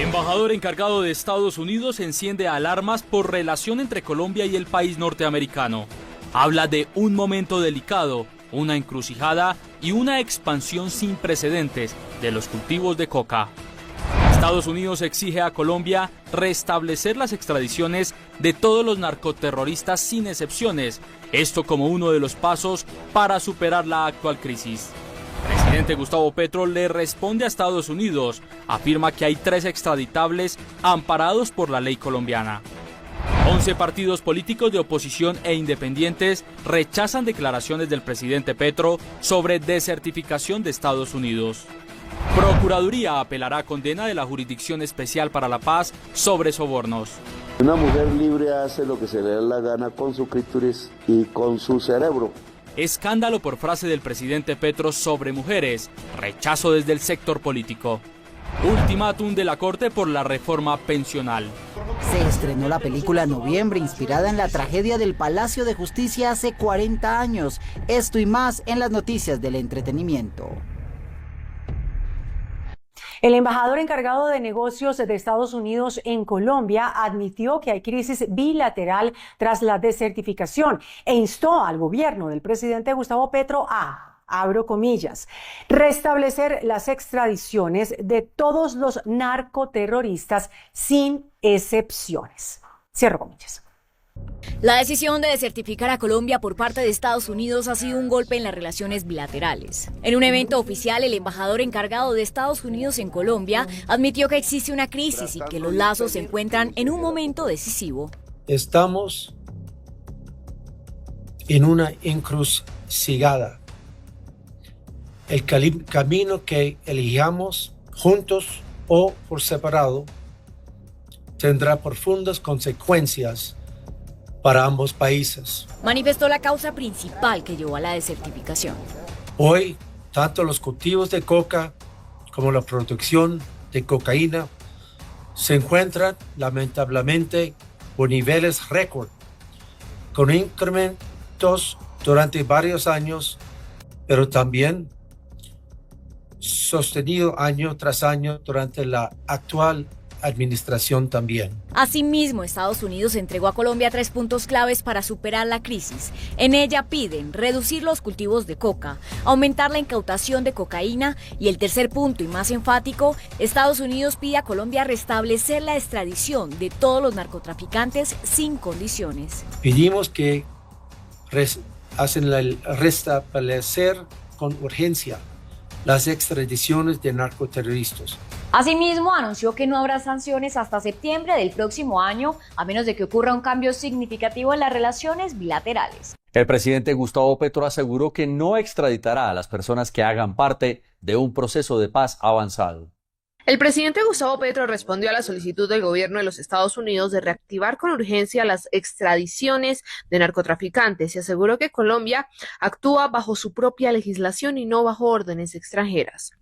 Embajador encargado de Estados Unidos enciende alarmas por relación entre Colombia y el país norteamericano. Habla de un momento delicado, una encrucijada y una expansión sin precedentes de los cultivos de coca. Estados Unidos exige a Colombia restablecer las extradiciones de todos los narcoterroristas sin excepciones, esto como uno de los pasos para superar la actual crisis. El presidente Gustavo Petro le responde a Estados Unidos, afirma que hay 3 extraditables amparados por la ley colombiana. 11 partidos políticos de oposición e independientes rechazan declaraciones del presidente Petro sobre desertificación de Estados Unidos. Procuraduría apelará a condena de la Jurisdicción Especial para la Paz sobre sobornos. Una mujer libre hace lo que se le da la gana con su clítoris y con su cerebro. Escándalo por frase del presidente Petro sobre mujeres, rechazo desde el sector político. Ultimátum de la Corte por la reforma pensional. Se estrenó la película Noviembre, inspirada en la tragedia del Palacio de Justicia hace 40 años. Esto y más en las noticias del entretenimiento. El embajador encargado de negocios de Estados Unidos en Colombia admitió que hay crisis bilateral tras la desertificación e instó al gobierno del presidente Gustavo Petro a, abro comillas, restablecer las extradiciones de todos los narcoterroristas sin excepciones. Cierro comillas. La decisión de desertificar a Colombia por parte de Estados Unidos ha sido un golpe en las relaciones bilaterales. En un evento oficial, el embajador encargado de Estados Unidos en Colombia admitió que existe una crisis y que los lazos se encuentran en un momento decisivo. Estamos en una encrucijada. El camino que elijamos juntos o por separado tendrá profundas consecuencias para ambos países. Manifestó la causa principal que llevó a la desertificación. Hoy, tanto los cultivos de coca como la producción de cocaína se encuentran lamentablemente por niveles récord, con incrementos durante varios años, pero también sostenido año tras año durante la actual administración también. Asimismo, Estados Unidos entregó a Colombia 3 puntos claves para superar la crisis. En ella piden reducir los cultivos de coca, aumentar la incautación de cocaína y el tercer punto y más enfático, Estados Unidos pide a Colombia restablecer la extradición de todos los narcotraficantes sin condiciones. Pedimos que restablecer con urgencia las extradiciones de narcoterroristas. Asimismo, anunció que no habrá sanciones hasta septiembre del próximo año, a menos de que ocurra un cambio significativo en las relaciones bilaterales. El presidente Gustavo Petro aseguró que no extraditará a las personas que hagan parte de un proceso de paz avanzado. El presidente Gustavo Petro respondió a la solicitud del gobierno de los Estados Unidos de reactivar con urgencia las extradiciones de narcotraficantes y aseguró que Colombia actúa bajo su propia legislación y no bajo órdenes extranjeras.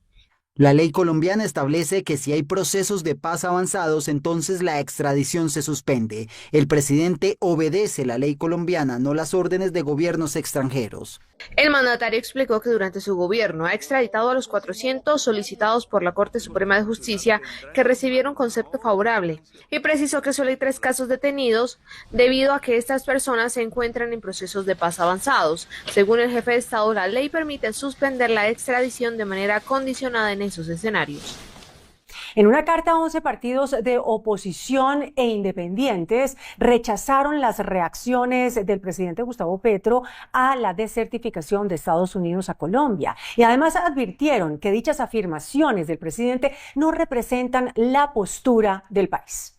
La ley colombiana establece que si hay procesos de paz avanzados, entonces la extradición se suspende. El presidente obedece la ley colombiana, no las órdenes de gobiernos extranjeros. El mandatario explicó que durante su gobierno ha extraditado a los 400 solicitados por la Corte Suprema de Justicia que recibieron concepto favorable y precisó que solo hay 3 casos detenidos debido a que estas personas se encuentran en procesos de paz avanzados. Según el jefe de Estado, la ley permite suspender la extradición de manera condicionada en esos escenarios. En una carta, 11 partidos de oposición e independientes rechazaron las reacciones del presidente Gustavo Petro a la desertificación de Estados Unidos a Colombia. Y además advirtieron que dichas afirmaciones del presidente no representan la postura del país.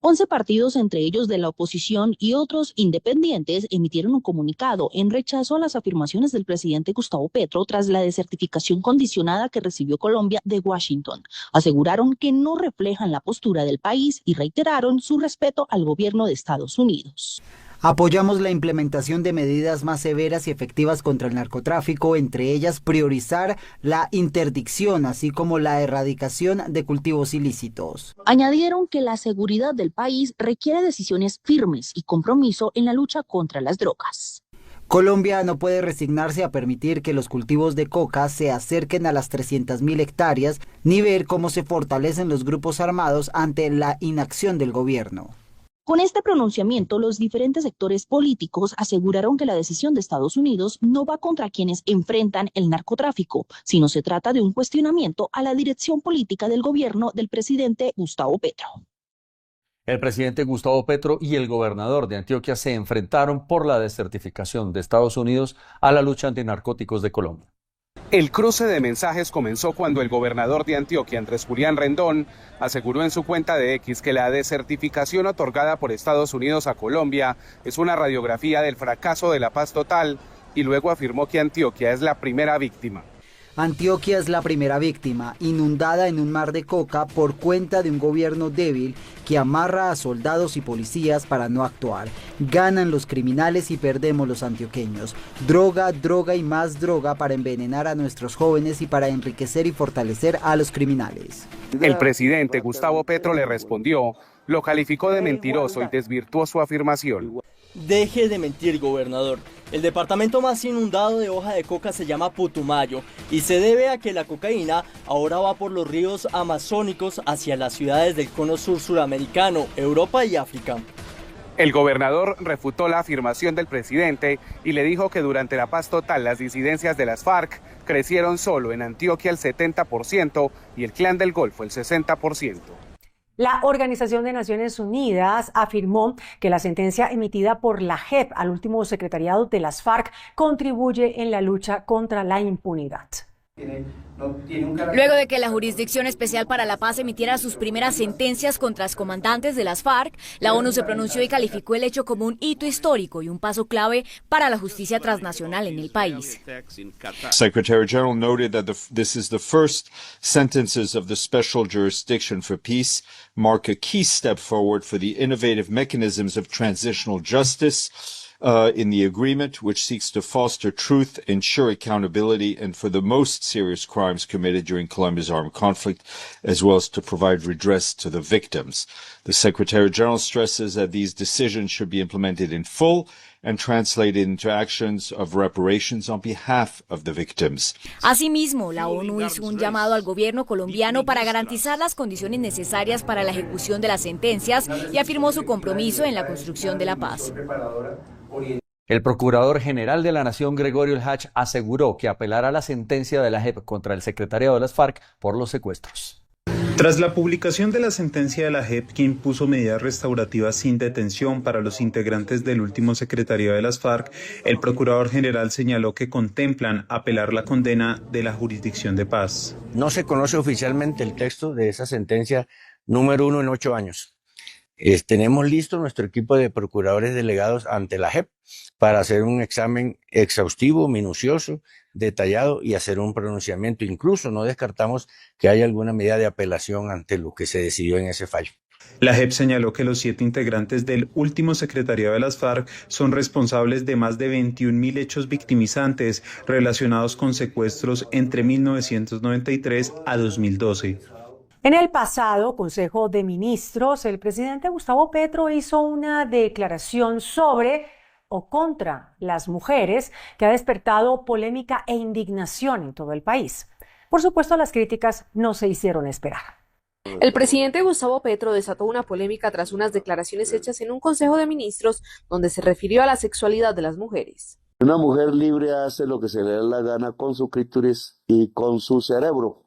11 partidos, entre ellos de la oposición y otros independientes, emitieron un comunicado en rechazo a las afirmaciones del presidente Gustavo Petro tras la desertificación condicionada que recibió Colombia de Washington. Aseguraron que no reflejan la postura del país y reiteraron su respeto al gobierno de Estados Unidos. Apoyamos la implementación de medidas más severas y efectivas contra el narcotráfico, entre ellas priorizar la interdicción, así como la erradicación de cultivos ilícitos. Añadieron que la seguridad del país requiere decisiones firmes y compromiso en la lucha contra las drogas. Colombia no puede resignarse a permitir que los cultivos de coca se acerquen a las 300.000 hectáreas, ni ver cómo se fortalecen los grupos armados ante la inacción del gobierno. Con este pronunciamiento, los diferentes sectores políticos aseguraron que la decisión de Estados Unidos no va contra quienes enfrentan el narcotráfico, sino se trata de un cuestionamiento a la dirección política del gobierno del presidente Gustavo Petro. El presidente Gustavo Petro y el gobernador de Antioquia se enfrentaron por la desertificación de Estados Unidos a la lucha antinarcóticos de Colombia. El cruce de mensajes comenzó cuando el gobernador de Antioquia, Andrés Julián Rendón, aseguró en su cuenta de X que la desertificación otorgada por Estados Unidos a Colombia es una radiografía del fracaso de la paz total y luego afirmó que Antioquia es la primera víctima. Antioquia es la primera víctima, inundada en un mar de coca por cuenta de un gobierno débil que amarra a soldados y policías para no actuar. Ganan los criminales y perdemos los antioqueños. Droga, droga y más droga para envenenar a nuestros jóvenes y para enriquecer y fortalecer a los criminales. El presidente Gustavo Petro le respondió, lo calificó de mentiroso y desvirtuó su afirmación. Deje de mentir, gobernador. El departamento más inundado de hoja de coca se llama Putumayo y se debe a que la cocaína ahora va por los ríos amazónicos hacia las ciudades del cono sur suramericano, Europa y África. El gobernador refutó la afirmación del presidente y le dijo que durante la paz total las disidencias de las FARC crecieron solo en Antioquia el 70% y el Clan del Golfo el 60%. La Organización de Naciones Unidas afirmó que la sentencia emitida por la JEP al último secretariado de las FARC contribuye en la lucha contra la impunidad. Luego de que la Jurisdicción Especial para la Paz emitiera sus primeras sentencias contra los comandantes de las FARC, la ONU se pronunció y calificó el hecho como un hito histórico y un paso clave para la justicia transnacional en el país. Secretary General noted that this is the first sentences of the Special Jurisdiction for Peace mark a key step forward for the innovative mechanisms of transitional justice in the agreement, which seeks to foster truth, ensure accountability, and for the most serious crimes committed during Colombia's armed conflict, as well as to provide redress to the victims. The Secretary General stresses that these decisions should be implemented in full and translated into actions of reparations on behalf of the victims. Asimismo, la ONU hizo un llamado al gobierno colombiano para garantizar las condiciones necesarias para la ejecución de las sentencias y afirmó su compromiso en la construcción de la paz. El Procurador General de la Nación, Gregorio El Hach, aseguró que apelará a la sentencia de la JEP contra el secretariado de las FARC por los secuestros. Tras la publicación de la sentencia de la JEP que impuso medidas restaurativas sin detención para los integrantes del último secretariado de las FARC, el Procurador General señaló que contemplan apelar la condena de la Jurisdicción de Paz. No se conoce oficialmente el texto de esa sentencia número 1 en 8 años. Tenemos listo nuestro equipo de procuradores delegados ante la JEP para hacer un examen exhaustivo, minucioso, detallado y hacer un pronunciamiento. Incluso no descartamos que haya alguna medida de apelación ante lo que se decidió en ese fallo. La JEP señaló que los 7 integrantes del último secretariado de las FARC son responsables de más de 21.000 hechos victimizantes relacionados con secuestros entre 1993 a 2012. En el pasado Consejo de Ministros, el presidente Gustavo Petro hizo una declaración sobre o contra las mujeres que ha despertado polémica e indignación en todo el país. Por supuesto, las críticas no se hicieron esperar. El presidente Gustavo Petro desató una polémica tras unas declaraciones hechas en un Consejo de Ministros donde se refirió a la sexualidad de las mujeres. Una mujer libre hace lo que se le da la gana con su clítoris y con su cerebro.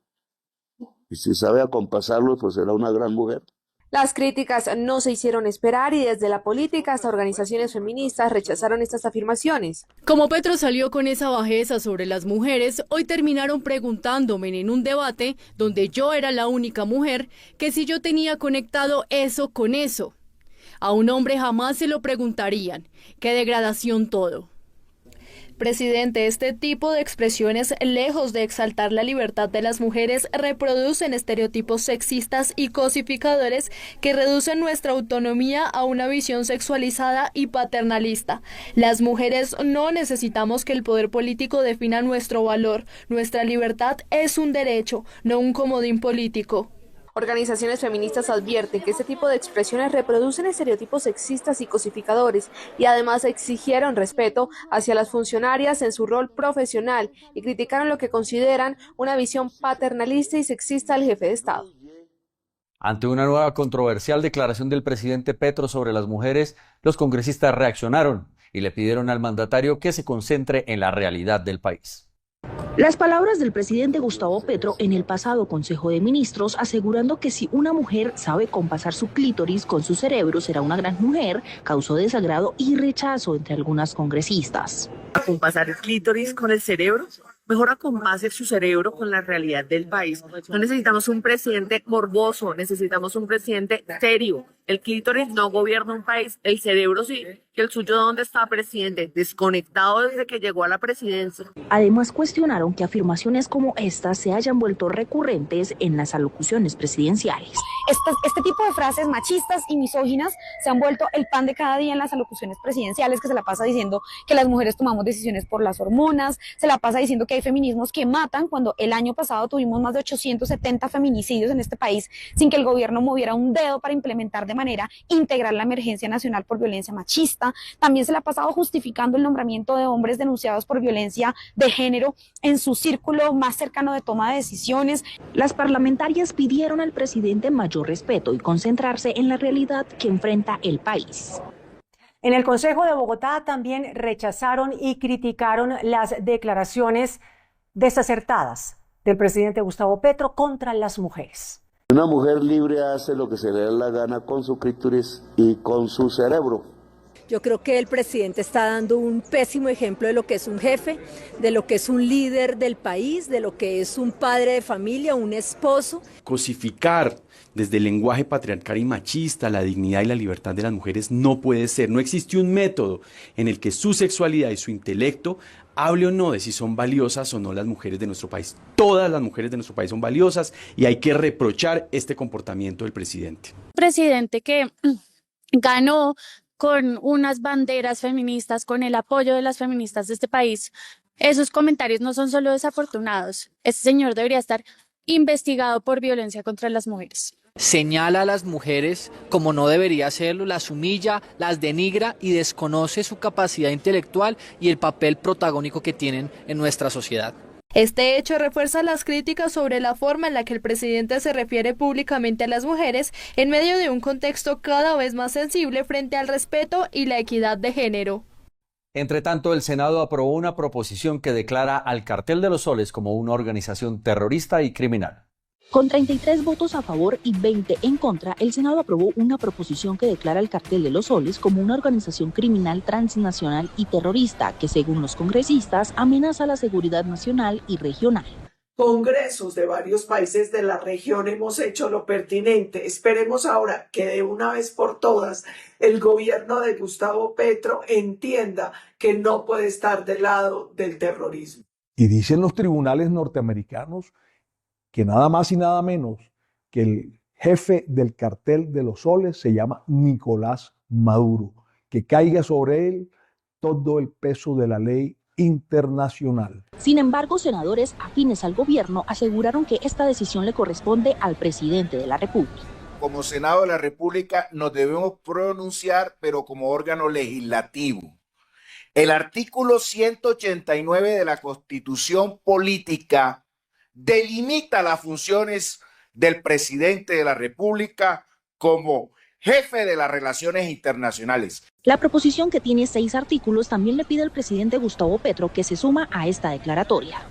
Y si sabe acompasarlo, pues será una gran mujer. Las críticas no se hicieron esperar y desde la política hasta organizaciones feministas rechazaron estas afirmaciones. Como Petro salió con esa bajeza sobre las mujeres, hoy terminaron preguntándome en un debate donde yo era la única mujer que si yo tenía conectado eso con eso. A un hombre jamás se lo preguntarían. ¡Qué degradación todo! Presidente, este tipo de expresiones, lejos de exaltar la libertad de las mujeres, reproducen estereotipos sexistas y cosificadores que reducen nuestra autonomía a una visión sexualizada y paternalista. Las mujeres no necesitamos que el poder político defina nuestro valor. Nuestra libertad es un derecho, no un comodín político. Organizaciones feministas advierten que este tipo de expresiones reproducen estereotipos sexistas y cosificadores y además exigieron respeto hacia las funcionarias en su rol profesional y criticaron lo que consideran una visión paternalista y sexista del jefe de Estado. Ante una nueva controversial declaración del presidente Petro sobre las mujeres, los congresistas reaccionaron y le pidieron al mandatario que se concentre en la realidad del país. Las palabras del presidente Gustavo Petro en el pasado Consejo de Ministros asegurando que si una mujer sabe compasar su clítoris con su cerebro será una gran mujer, causó desagrado y rechazo entre algunas congresistas. Compasar el clítoris con el cerebro, mejor acompase su cerebro con la realidad del país. No necesitamos un presidente morboso, necesitamos un presidente serio. El clítoris no gobierna un país, el cerebro sí. ¿Que el suyo dónde está, presidente? Desconectado desde que llegó a la presidencia. Además cuestionaron que afirmaciones como estas se hayan vuelto recurrentes en las alocuciones presidenciales. Este tipo de frases machistas y misóginas se han vuelto el pan de cada día en las alocuciones presidenciales, que se la pasa diciendo que las mujeres tomamos decisiones por las hormonas, se la pasa diciendo que hay feminismos que matan, cuando el año pasado tuvimos más de 870 feminicidios en este país sin que el gobierno moviera un dedo para implementar de manera integral la emergencia nacional por violencia machista. También se la ha pasado justificando el nombramiento de hombres denunciados por violencia de género en su círculo más cercano de toma de decisiones. Las parlamentarias pidieron al presidente mayor respeto y concentrarse en la realidad que enfrenta el país. En el Consejo de Bogotá también rechazaron y criticaron las declaraciones desacertadas del presidente Gustavo Petro contra las mujeres. Una mujer libre hace lo que se le da la gana con su clítoris y con su cerebro. Yo creo que el presidente está dando un pésimo ejemplo de lo que es un jefe, de lo que es un líder del país, de lo que es un padre de familia, un esposo. Cosificar desde el lenguaje patriarcal y machista la dignidad y la libertad de las mujeres no puede ser. No existe un método en el que su sexualidad y su intelecto hable o no de si son valiosas o no las mujeres de nuestro país. Todas las mujeres de nuestro país son valiosas y hay que reprochar este comportamiento del presidente. Presidente que ganó con unas banderas feministas, con el apoyo de las feministas de este país. Esos comentarios no son solo desafortunados. Este señor debería estar investigado por violencia contra las mujeres. Señala a las mujeres como no debería hacerlo, las humilla, las denigra y desconoce su capacidad intelectual y el papel protagónico que tienen en nuestra sociedad. Este hecho refuerza las críticas sobre la forma en la que el presidente se refiere públicamente a las mujeres en medio de un contexto cada vez más sensible frente al respeto y la equidad de género. Entre tanto, el Senado aprobó una proposición que declara al Cartel de los Soles como una organización terrorista y criminal. Con 33 votos a favor y 20 en contra, el Senado aprobó una proposición que declara al Cartel de los Soles como una organización criminal transnacional y terrorista que, según los congresistas, amenaza la seguridad nacional y regional. Congresos de varios países de la región hemos hecho lo pertinente. Esperemos ahora que de una vez por todas el gobierno de Gustavo Petro entienda que no puede estar del lado del terrorismo. Y dicen los tribunales norteamericanos que nada más y nada menos que el jefe del Cartel de los Soles se llama Nicolás Maduro, que caiga sobre él todo el peso de la ley internacional. Sin embargo, senadores afines al gobierno aseguraron que esta decisión le corresponde al presidente de la República. Como Senado de la República nos debemos pronunciar, pero como órgano legislativo. El artículo 189 de la Constitución Política delimita las funciones del presidente de la República como jefe de las relaciones internacionales. La proposición, que tiene 6 artículos, también le pide al presidente Gustavo Petro que se suma a esta declaratoria.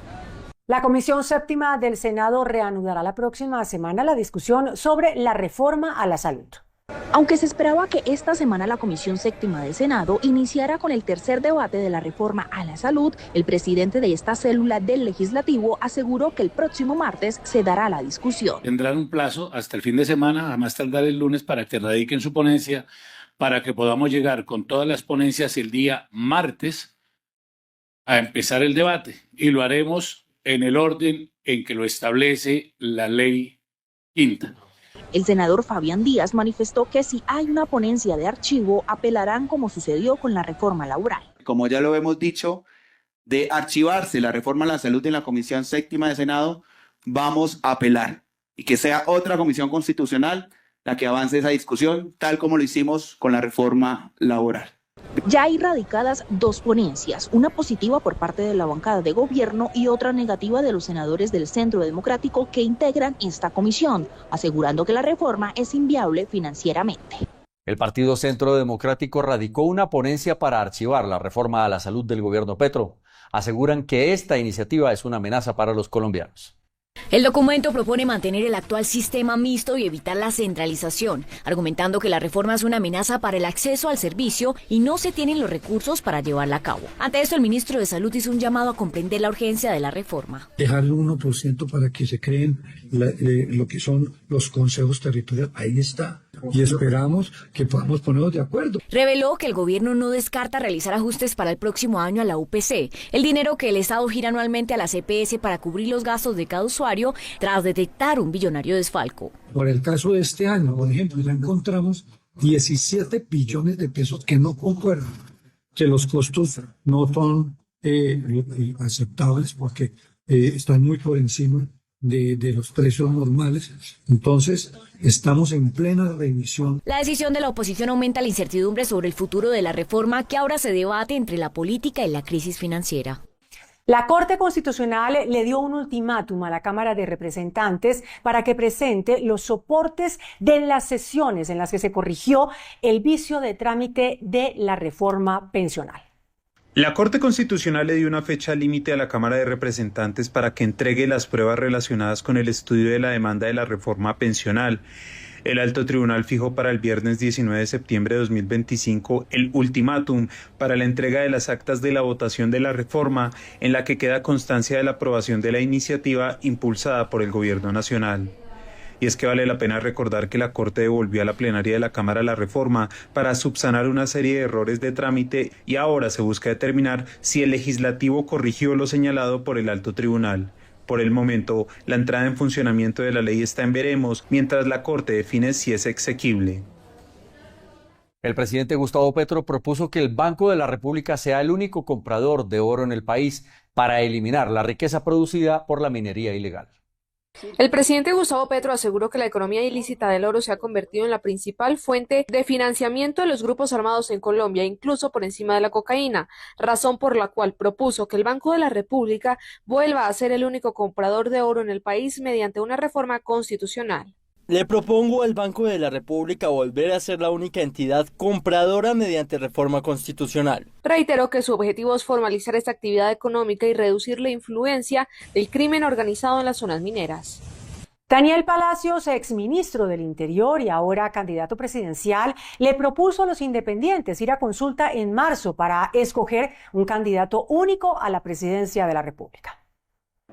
La Comisión Séptima del Senado reanudará la próxima semana la discusión sobre la reforma a la salud. Aunque se esperaba que esta semana la Comisión Séptima del Senado iniciara con el tercer debate de la reforma a la salud, el presidente de esta célula del Legislativo aseguró que el próximo martes se dará la discusión. Tendrán un plazo hasta el fin de semana, a más tardar el lunes, para que radiquen su ponencia, para que podamos llegar con todas las ponencias el día martes a empezar el debate. Y lo haremos en el orden en que lo establece la ley quinta. El senador Fabián Díaz manifestó que si hay una ponencia de archivo, apelarán como sucedió con la reforma laboral. Como ya lo hemos dicho, de archivarse la reforma a la salud en la Comisión Séptima del Senado, vamos a apelar. y que sea otra comisión constitucional la que avance esa discusión, tal como lo hicimos con la reforma laboral. Ya hay radicadas 2 ponencias, una positiva por parte de la bancada de gobierno y otra negativa de los senadores del Centro Democrático que integran esta comisión, asegurando que la reforma es inviable financieramente. El Partido Centro Democrático radicó una ponencia para archivar la reforma a la salud del gobierno Petro. Aseguran que esta iniciativa es una amenaza para los colombianos. El documento propone mantener el actual sistema mixto y evitar la centralización, argumentando que la reforma es una amenaza para el acceso al servicio y no se tienen los recursos para llevarla a cabo. Ante esto, el ministro de Salud hizo un llamado a comprender la urgencia de la reforma. Dejar el 1% para que se creen lo que son los consejos territoriales, ahí está. Y esperamos que podamos ponernos de acuerdo. Reveló que el gobierno no descarta realizar ajustes para el próximo año a la UPC, el dinero que el Estado gira anualmente a la CPS para cubrir los gastos de cada usuario tras detectar un billonario desfalco. Por el caso de este año, por ejemplo, ya encontramos 17 billones de pesos que no concuerdan, que los costos no son aceptables porque están muy por encima de los precios normales. Entonces, estamos en plena revisión. La decisión de la oposición aumenta la incertidumbre sobre el futuro de la reforma que ahora se debate entre la política y la crisis financiera. La Corte Constitucional le dio un ultimátum a la Cámara de Representantes para que presente los soportes de las sesiones en las que se corrigió el vicio de trámite de la reforma pensional. La Corte Constitucional le dio una fecha límite a la Cámara de Representantes para que entregue las pruebas relacionadas con el estudio de la demanda de la reforma pensional. El Alto Tribunal fijó para el viernes 19 de septiembre de 2025 el ultimátum para la entrega de las actas de la votación de la reforma, en la que queda constancia de la aprobación de la iniciativa impulsada por el Gobierno Nacional. Y es que vale la pena recordar que la Corte devolvió a la plenaria de la Cámara la reforma para subsanar una serie de errores de trámite y ahora se busca determinar si el legislativo corrigió lo señalado por el Alto Tribunal. Por el momento, la entrada en funcionamiento de la ley está en veremos, mientras la Corte define si es exequible. El presidente Gustavo Petro propuso que el Banco de la República sea el único comprador de oro en el país para eliminar la riqueza producida por la minería ilegal. El presidente Gustavo Petro aseguró que la economía ilícita del oro se ha convertido en la principal fuente de financiamiento de los grupos armados en Colombia, incluso por encima de la cocaína, razón por la cual propuso que el Banco de la República vuelva a ser el único comprador de oro en el país mediante una reforma constitucional. Le propongo al Banco de la República volver a ser la única entidad compradora mediante reforma constitucional. Reiteró que su objetivo es formalizar esta actividad económica y reducir la influencia del crimen organizado en las zonas mineras. Daniel Palacios, exministro del Interior y ahora candidato presidencial, le propuso a los independientes ir a consulta en marzo para escoger un candidato único a la presidencia de la República.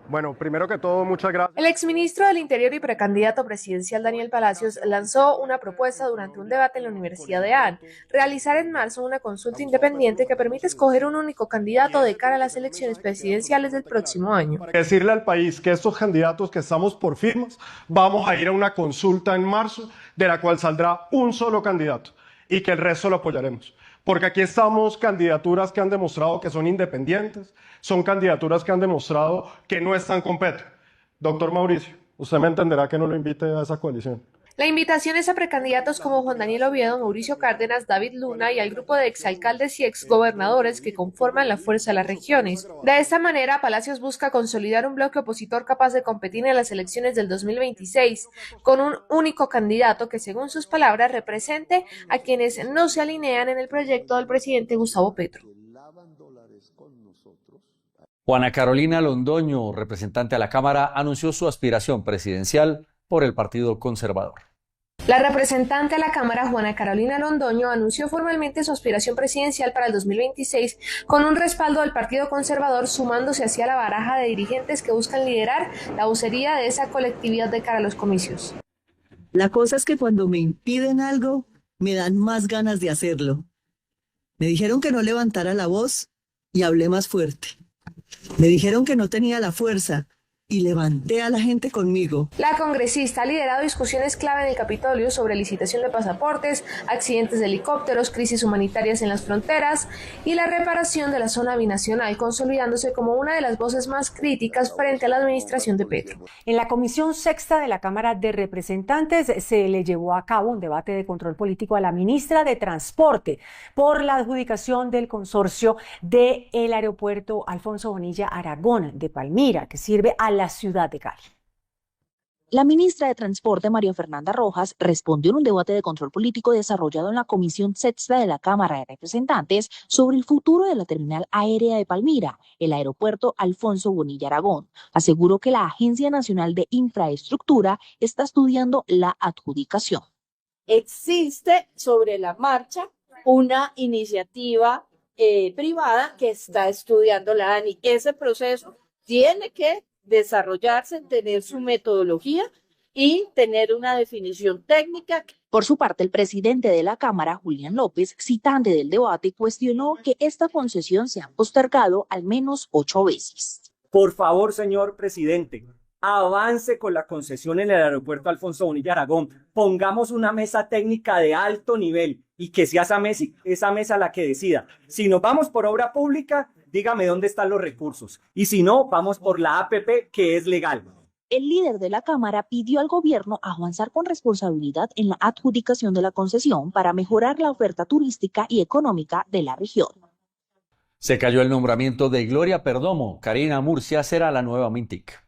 Bueno, primero que todo, muchas gracias. El exministro del Interior y precandidato presidencial Daniel Palacios lanzó una propuesta durante un debate en la Universidad de AN, realizar en marzo una consulta independiente que permite escoger un único candidato de cara a las elecciones presidenciales del próximo año. Decirle al país que estos candidatos que estamos por firmas, vamos a ir a una consulta en marzo de la cual saldrá un solo candidato y que el resto lo apoyaremos. Porque aquí estamos candidaturas que han demostrado que son independientes, son candidaturas que han demostrado que no están con Petro. Doctor Mauricio, usted me entenderá que no lo invite a esa coalición. La invitación es a precandidatos como Juan Daniel Oviedo, Mauricio Cárdenas, David Luna y al grupo de exalcaldes y exgobernadores que conforman la Fuerza de las Regiones. De esta manera, Palacios busca consolidar un bloque opositor capaz de competir en las elecciones del 2026, con un único candidato que, según sus palabras, represente a quienes no se alinean en el proyecto del presidente Gustavo Petro. Juana Carolina Londoño, representante a la Cámara, anunció su aspiración presidencial por el Partido Conservador. La representante a la Cámara, Juana Carolina Londoño, anunció formalmente su aspiración presidencial para el 2026 con un respaldo del Partido Conservador, sumándose hacia la baraja de dirigentes que buscan liderar la vocería de esa colectividad de cara a los comicios. La cosa es que cuando me impiden algo, me dan más ganas de hacerlo. Me dijeron que no levantara la voz y hablé más fuerte. Me dijeron que no tenía la fuerza y levanté a la gente conmigo. La congresista ha liderado discusiones clave en el Capitolio sobre licitación de pasaportes, accidentes de helicópteros, crisis humanitarias en las fronteras y la reparación de la zona binacional, consolidándose como una de las voces más críticas frente a la administración de Petro. En la Comisión Sexta de la Cámara de Representantes se le llevó a cabo un debate de control político a la ministra de Transporte por la adjudicación del consorcio del aeropuerto Alfonso Bonilla Aragón de Palmira, que sirve a la ciudad de Cali. La ministra de Transporte, María Fernanda Rojas, respondió en un debate de control político desarrollado en la Comisión Sexta de la Cámara de Representantes sobre el futuro de la terminal aérea de Palmira, el aeropuerto Alfonso Bonilla Aragón. Aseguró que la Agencia Nacional de Infraestructura está estudiando la adjudicación. Existe sobre la marcha una iniciativa privada que está estudiando la ANI. Ese proceso tiene que desarrollarse, tener su metodología y tener una definición técnica. Por su parte, el presidente de la Cámara, Julián López, citante del debate, cuestionó que esta concesión se ha postergado al menos 8 veces. Por favor, señor presidente, avance con la concesión en el aeropuerto Alfonso Bonilla Aragón. Pongamos una mesa técnica de alto nivel y que sea esa mesa la que decida. Si nos vamos por obra pública, dígame dónde están los recursos. Y si no, vamos por la APP, que es legal. El líder de la Cámara pidió al gobierno avanzar con responsabilidad en la adjudicación de la concesión para mejorar la oferta turística y económica de la región. Se cayó el nombramiento de Gloria Perdomo. Karina Murcia será la nueva Mintic.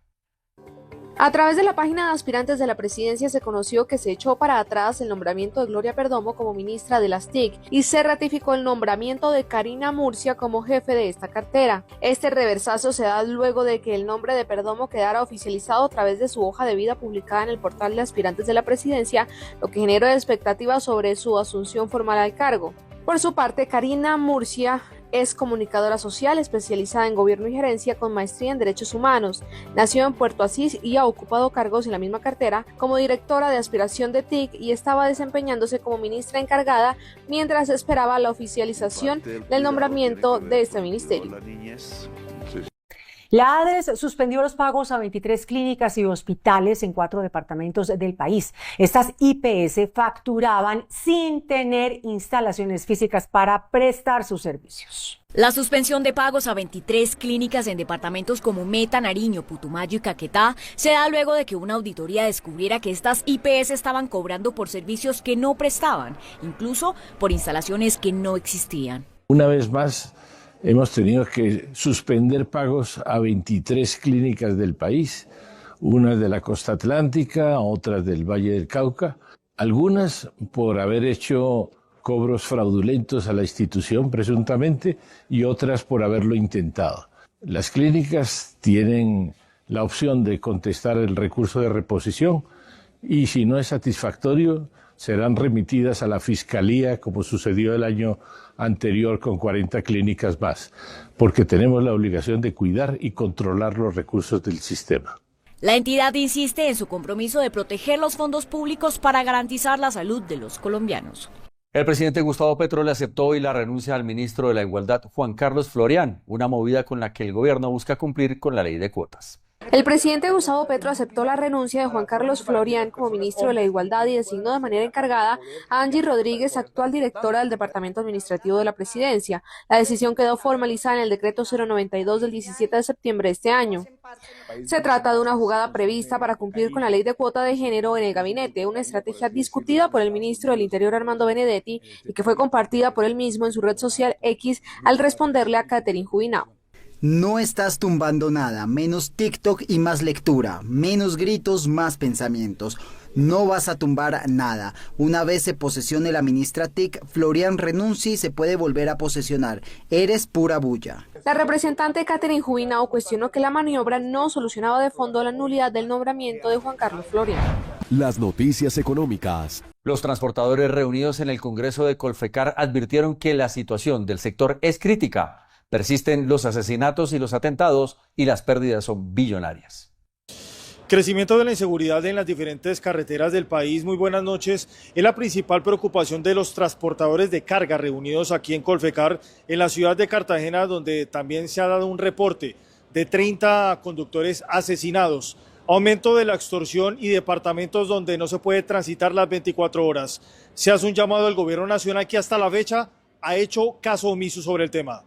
A través de la página de aspirantes de la presidencia se conoció que se echó para atrás el nombramiento de Gloria Perdomo como ministra de las TIC y se ratificó el nombramiento de Karina Murcia como jefe de esta cartera. Este reversazo se da luego de que el nombre de Perdomo quedara oficializado a través de su hoja de vida publicada en el portal de aspirantes de la presidencia, lo que generó expectativas sobre su asunción formal al cargo. Por su parte, Karina Murcia es comunicadora social especializada en gobierno y gerencia con maestría en derechos humanos. Nació en Puerto Asís y ha ocupado cargos en la misma cartera como directora de aspiración de TIC y estaba desempeñándose como ministra encargada mientras esperaba la oficialización del nombramiento de este ministerio. La ADES suspendió los pagos a 23 clínicas y hospitales en 4 departamentos del país. Estas IPS facturaban sin tener instalaciones físicas para prestar sus servicios. La suspensión de pagos a 23 clínicas en departamentos como Meta, Nariño, Putumayo y Caquetá se da luego de que una auditoría descubriera que estas IPS estaban cobrando por servicios que no prestaban, incluso por instalaciones que no existían. Una vez más, hemos tenido que suspender pagos a 23 clínicas del país, unas de la costa atlántica, otras del Valle del Cauca, algunas por haber hecho cobros fraudulentos a la institución presuntamente y otras por haberlo intentado. Las clínicas tienen la opción de contestar el recurso de reposición y si no es satisfactorio serán remitidas a la Fiscalía como sucedió el año anterior con 40 clínicas más, porque tenemos la obligación de cuidar y controlar los recursos del sistema. La entidad insiste en su compromiso de proteger los fondos públicos para garantizar la salud de los colombianos. El presidente Gustavo Petro le aceptó hoy la renuncia al ministro de la Igualdad, Juan Carlos Florián, una movida con la que el gobierno busca cumplir con la ley de cuotas. El presidente Gustavo Petro aceptó la renuncia de Juan Carlos Florián como ministro de la Igualdad y designó de manera encargada a Angie Rodríguez, actual directora del Departamento Administrativo de la Presidencia. La decisión quedó formalizada en el decreto 092 del 17 de septiembre de este año. Se trata de una jugada prevista para cumplir con la ley de cuota de género en el gabinete, una estrategia discutida por el ministro del Interior Armando Benedetti y que fue compartida por él mismo en su red social X al responderle a Catherine Jubinao. No estás tumbando nada, menos TikTok y más lectura, menos gritos, más pensamientos. No vas a tumbar nada. Una vez se posesione la ministra TIC, Florián renuncia y se puede volver a posesionar. Eres pura bulla. La representante Catherine Jubinao cuestionó que la maniobra no solucionaba de fondo la nulidad del nombramiento de Juan Carlos Florián. Las noticias económicas. Los transportadores reunidos en el Congreso de Colfecar advirtieron que la situación del sector es crítica. Persisten los asesinatos y los atentados y las pérdidas son billonarias. Crecimiento de la inseguridad en las diferentes carreteras del país. Muy buenas noches. Es la principal preocupación de los transportadores de carga reunidos aquí en Colfecar, en la ciudad de Cartagena, donde también se ha dado un reporte de 30 conductores asesinados, aumento de la extorsión y departamentos donde no se puede transitar las 24 horas. Se hace un llamado al gobierno nacional que hasta la fecha ha hecho caso omiso sobre el tema.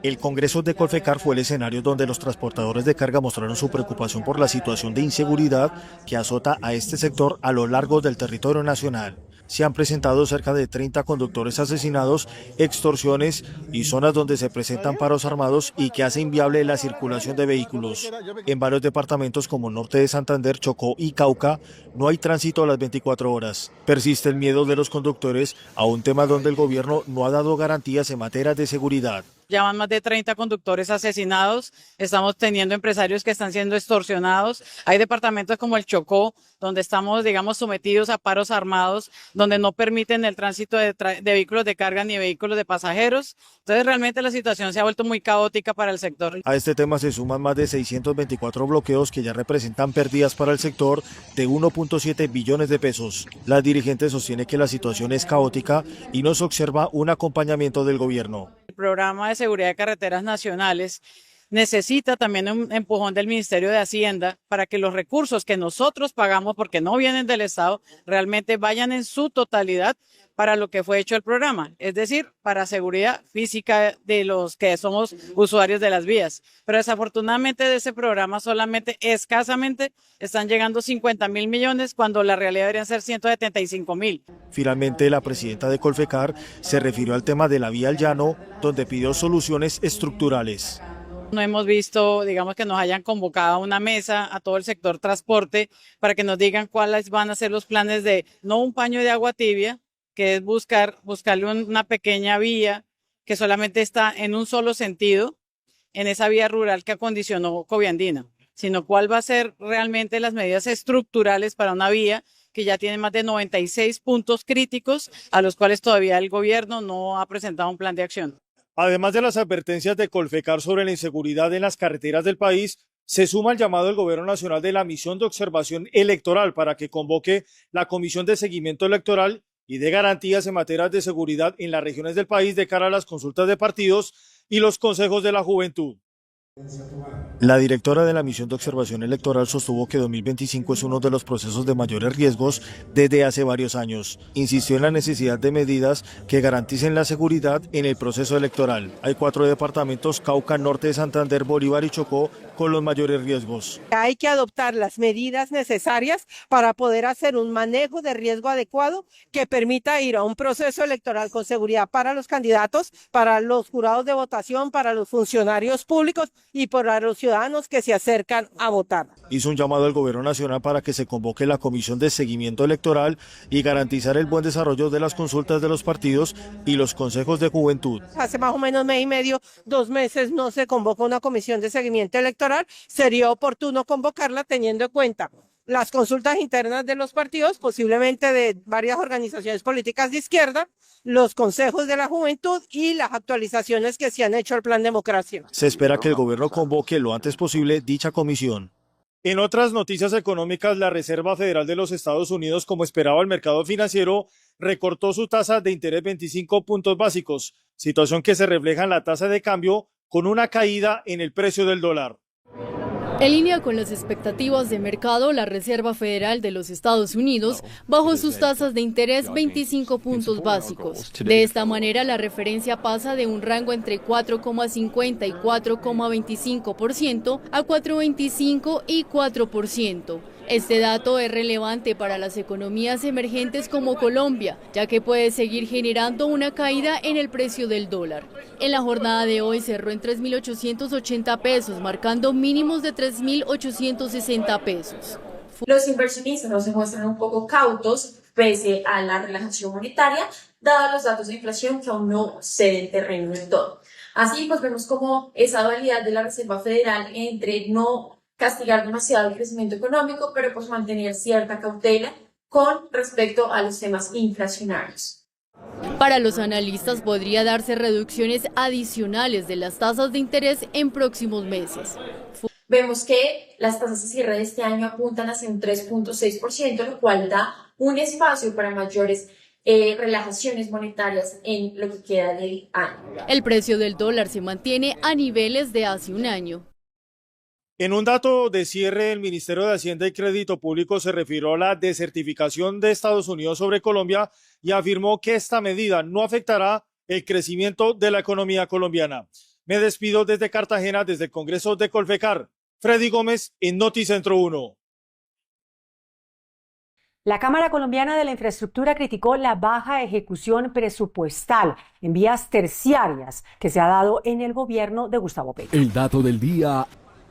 El Congreso de Colfecar fue el escenario donde los transportadores de carga mostraron su preocupación por la situación de inseguridad que azota a este sector a lo largo del territorio nacional. Se han presentado cerca de 30 conductores asesinados, extorsiones y zonas donde se presentan paros armados y que hace inviable la circulación de vehículos. En varios departamentos como Norte de Santander, Chocó y Cauca no hay tránsito a las 24 horas. Persiste el miedo de los conductores a un tema donde el gobierno no ha dado garantías en materia de seguridad. Ya van más de 30 conductores asesinados, estamos teniendo empresarios que están siendo extorsionados, hay departamentos como el Chocó, donde estamos, digamos, sometidos a paros armados, donde no permiten el tránsito de vehículos de carga ni vehículos de pasajeros. Entonces realmente la situación se ha vuelto muy caótica para el sector. A este tema se suman más de 624 bloqueos que ya representan pérdidas para el sector de 1.7 billones de pesos. La dirigente sostiene que la situación es caótica y no se observa un acompañamiento del gobierno. El programa de seguridad de carreteras nacionales necesita también un empujón del Ministerio de Hacienda para que los recursos que nosotros pagamos, porque no vienen del Estado, realmente vayan en su totalidad para lo que fue hecho el programa, es decir, para seguridad física de los que somos usuarios de las vías. Pero desafortunadamente de ese programa solamente escasamente están llegando 50.000 millones cuando la realidad deberían ser 175.000. Finalmente, la presidenta de Colfecar se refirió al tema de la vía al llano, donde pidió soluciones estructurales. No hemos visto, digamos, que nos hayan convocado a una mesa a todo el sector transporte para que nos digan cuáles van a ser los planes de, no un paño de agua tibia, que es buscarle una pequeña vía que solamente está en un solo sentido, en esa vía rural que acondicionó Coviandina, sino cuál va a ser realmente las medidas estructurales para una vía que ya tiene más de 96 puntos críticos a los cuales todavía el gobierno no ha presentado un plan de acción. Además de las advertencias de Colfecar sobre la inseguridad en las carreteras del país, se suma el llamado del Gobierno Nacional de la Misión de Observación Electoral para que convoque la Comisión de Seguimiento Electoral y de garantías en materia de seguridad en las regiones del país de cara a las consultas de partidos y los consejos de la juventud. La directora de la Misión de Observación Electoral sostuvo que 2025 es uno de los procesos de mayores riesgos desde hace varios años. Insistió en la necesidad de medidas que garanticen la seguridad en el proceso electoral. Hay 4 departamentos, Cauca, Norte de Santander, Bolívar y Chocó, con los mayores riesgos. Hay que adoptar las medidas necesarias para poder hacer un manejo de riesgo adecuado que permita ir a un proceso electoral con seguridad para los candidatos, para los jurados de votación, para los funcionarios públicos y para los ciudadanos que se acercan a votar. Hizo un llamado al Gobierno Nacional para que se convoque la Comisión de Seguimiento Electoral y garantizar el buen desarrollo de las consultas de los partidos y los consejos de juventud. Hace más o menos mes y medio, 2 meses, no se convoca una comisión de seguimiento electoral. Sería oportuno convocarla teniendo en cuenta las consultas internas de los partidos, posiblemente de varias organizaciones políticas de izquierda, los consejos de la juventud y las actualizaciones que se han hecho al Plan Democracia. Se espera que el gobierno convoque lo antes posible dicha comisión. En otras noticias económicas, la Reserva Federal de los Estados Unidos, como esperaba el mercado financiero, recortó su tasa de interés 25 puntos básicos, situación que se refleja en la tasa de cambio con una caída en el precio del dólar. En línea con las expectativas de mercado, la Reserva Federal de los Estados Unidos bajó sus tasas de interés 25 puntos básicos. De esta manera, la referencia pasa de un rango entre 4,50 y 4,25% a 4,25 y 4%. Este dato es relevante para las economías emergentes como Colombia, ya que puede seguir generando una caída en el precio del dólar. En la jornada de hoy cerró en 3.880 pesos, marcando mínimos de 3.860 pesos. Los inversionistas no se muestran un poco cautos pese a la relajación monetaria, dados los datos de inflación que aún no ceden terreno del todo. Así pues vemos como esa dualidad de la Reserva Federal entre no castigar demasiado el crecimiento económico, pero pues mantener cierta cautela con respecto a los temas inflacionarios. Para los analistas podría darse reducciones adicionales de las tasas de interés en próximos meses. Vemos que las tasas de cierre de este año apuntan hacia un 3.6%, lo cual da un espacio para mayores relajaciones monetarias en lo que queda del año. El precio del dólar se mantiene a niveles de hace un año. En un dato de cierre, el Ministerio de Hacienda y Crédito Público se refirió a la desertificación de Estados Unidos sobre Colombia y afirmó que esta medida no afectará el crecimiento de la economía colombiana. Me despido desde Cartagena, desde el Congreso de Colfecar. Freddy Gómez en Noticentro 1. La Cámara Colombiana de la Infraestructura criticó la baja ejecución presupuestal en vías terciarias que se ha dado en el gobierno de Gustavo Petro. El dato del día.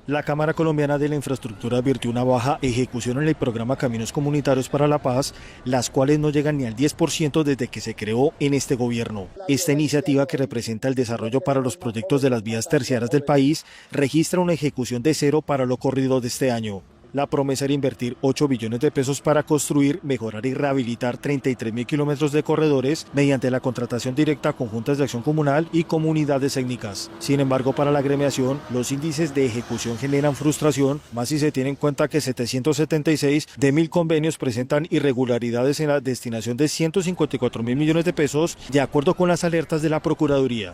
La Cámara Colombiana de la Infraestructura advirtió una baja ejecución en el programa Caminos Comunitarios para la Paz, las cuales no llegan ni al 10% desde que se creó en este gobierno. Esta iniciativa, que representa el desarrollo para los proyectos de las vías terciarias del país, registra una ejecución de 0 para lo corrido de este año. La promesa era invertir 8 billones de pesos para construir, mejorar y rehabilitar 33.000 kilómetros de corredores mediante la contratación directa a conjuntas de acción comunal y comunidades étnicas. Sin embargo, para la agremiación, los índices de ejecución generan frustración, más si se tiene en cuenta que 776 de 1.000 convenios presentan irregularidades en la destinación de 154.000 millones de pesos, de acuerdo con las alertas de la Procuraduría.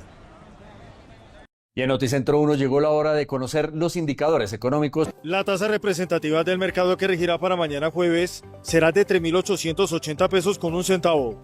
Y en Noticentro 1 llegó la hora de conocer los indicadores económicos. La tasa representativa del mercado, que regirá para mañana jueves, será de 3.880 pesos con un centavo.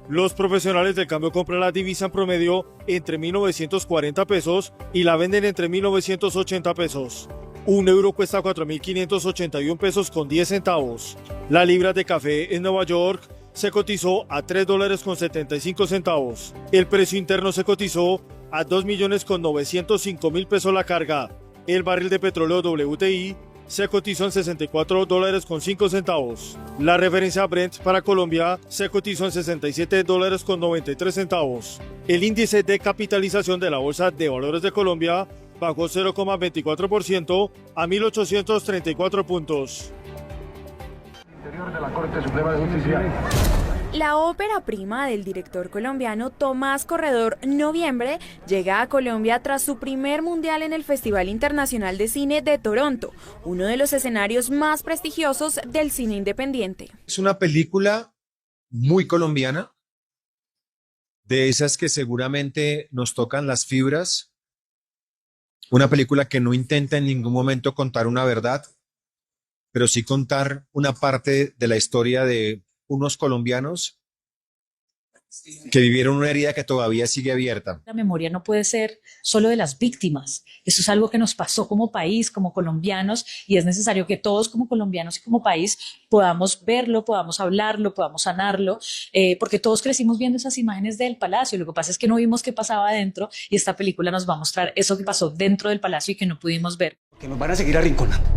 Los profesionales del cambio compran la divisa en promedio entre 1.940 pesos y la venden entre 1.980 pesos. Un euro cuesta 4.581 pesos con 10 centavos. La libra de café en Nueva York se cotizó a $3.75. El precio interno se cotizó a 2.905.000 pesos la carga. El barril de petróleo WTI se cotizó en $64.05. La referencia Brent para Colombia se cotizó en $67.93. El índice de capitalización de la Bolsa de Valores de Colombia bajó 0,24% a 1.834 puntos. Interior de la Corte Suprema de Justicia. La ópera prima del director colombiano Tomás Corredor, Noviembre, llega a Colombia tras su primer mundial en el Festival Internacional de Cine de Toronto, uno de los escenarios más prestigiosos del cine independiente. Es una película muy colombiana, de esas que seguramente nos tocan las fibras, una película que no intenta en ningún momento contar una verdad, pero sí contar una parte de la historia de unos colombianos que vivieron una herida que todavía sigue abierta. La memoria no puede ser solo de las víctimas. Eso es algo que nos pasó como país, como colombianos, y es necesario que todos como colombianos y como país podamos verlo, podamos hablarlo, podamos sanarlo, porque todos crecimos viendo esas imágenes del palacio. Lo que pasa es que no vimos qué pasaba adentro, y esta película nos va a mostrar eso que pasó dentro del palacio y que no pudimos ver. Que nos van a seguir arrinconando.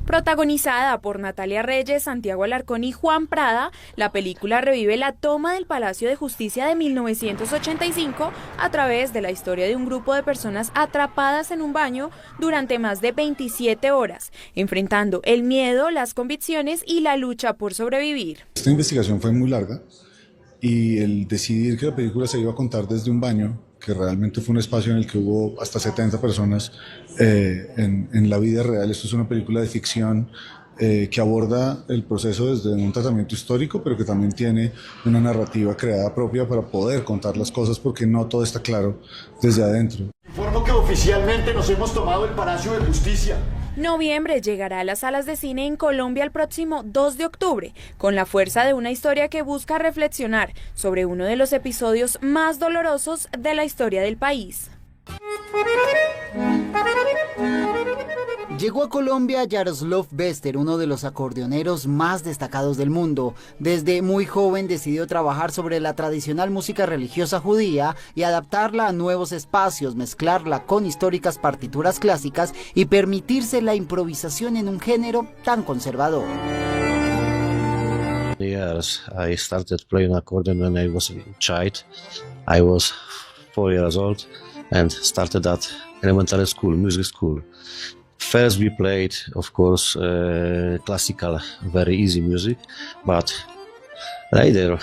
Protagonizada por Natalia Reyes, Santiago Alarcón y Juan Prada, la película revive la toma del Palacio de Justicia de 1985 a través de la historia de un grupo de personas atrapadas en un baño durante más de 27 horas, enfrentando el miedo, las convicciones y la lucha por sobrevivir. Esta investigación fue muy larga y el decidir que la película se iba a contar desde un baño, que realmente fue un espacio en el que hubo hasta 70 personas en la vida real. Esto es una película de ficción que aborda el proceso desde un tratamiento histórico, pero que también tiene una narrativa creada propia para poder contar las cosas, porque no todo está claro desde adentro. Informo que oficialmente nos hemos tomado el Palacio de Justicia. Noviembre llegará a las salas de cine en Colombia el próximo 2 de octubre, con la fuerza de una historia que busca reflexionar sobre uno de los episodios más dolorosos de la historia del país. Llegó a Colombia Yaroslav Bester, uno de los acordeoneros más destacados del mundo. Desde muy joven decidió trabajar sobre la tradicional música religiosa judía y adaptarla a nuevos espacios, mezclarla con históricas partituras clásicas y permitirse la improvisación en un género tan conservador. Yes, I started playing accordion when I was a child. I was 4 years old and started at elementary school, music school. First we played, of course, classical, very easy music, but later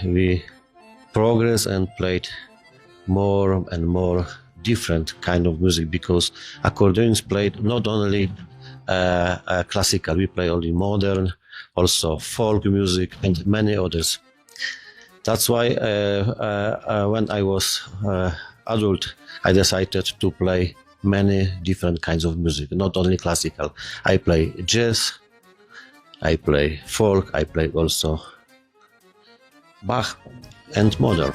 we progressed and played more and more different kind of music, because accordion is played not only classical, we play only modern, also folk music and many others. That's why when I was adult, I decided to play many different kinds of music, not only classical. I play jazz, I play folk, I play also Bach and modern.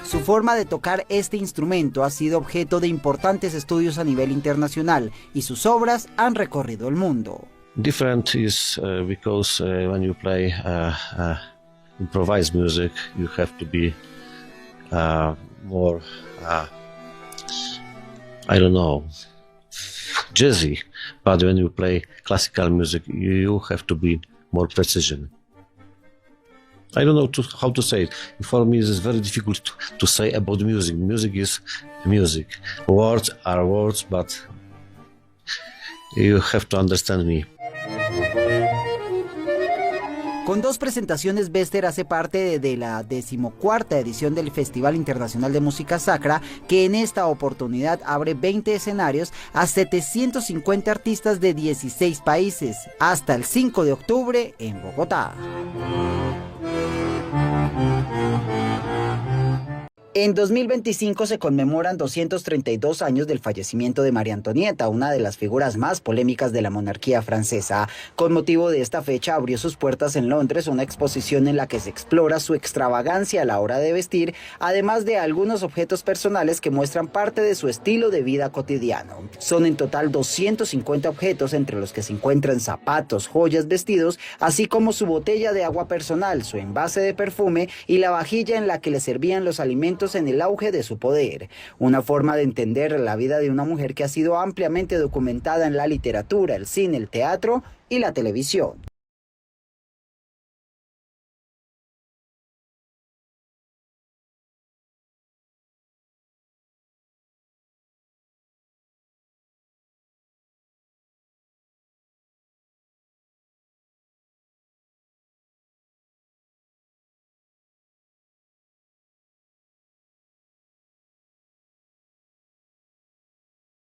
Su forma de tocar este instrumento ha sido objeto de importantes estudios a nivel internacional y sus obras han recorrido el mundo. Different is because when you play improvised music, you have to be more, I don't know, jazzy. But when you play classical music, you have to be more precision. I don't know how to say it. For me, it is very difficult to say about music. Music is music. Words are words, but you have to understand me. Con 2 presentaciones, Bester hace parte de la 14ª edición del Festival Internacional de Música Sacra, que en esta oportunidad abre 20 escenarios a 750 artistas de 16 países, hasta el 5 de octubre en Bogotá. En 2025 se conmemoran 232 años del fallecimiento de María Antonieta, una de las figuras más polémicas de la monarquía francesa. Con motivo de esta fecha abrió sus puertas en Londres una exposición en la que se explora su extravagancia a la hora de vestir, además de algunos objetos personales que muestran parte de su estilo de vida cotidiano. Son en total 250 objetos, entre los que se encuentran zapatos, joyas, vestidos, así como su botella de agua personal, su envase de perfume y la vajilla en la que le servían los alimentos en el auge de su poder. Una forma de entender la vida de una mujer que ha sido ampliamente documentada en la literatura, el cine, el teatro y la televisión.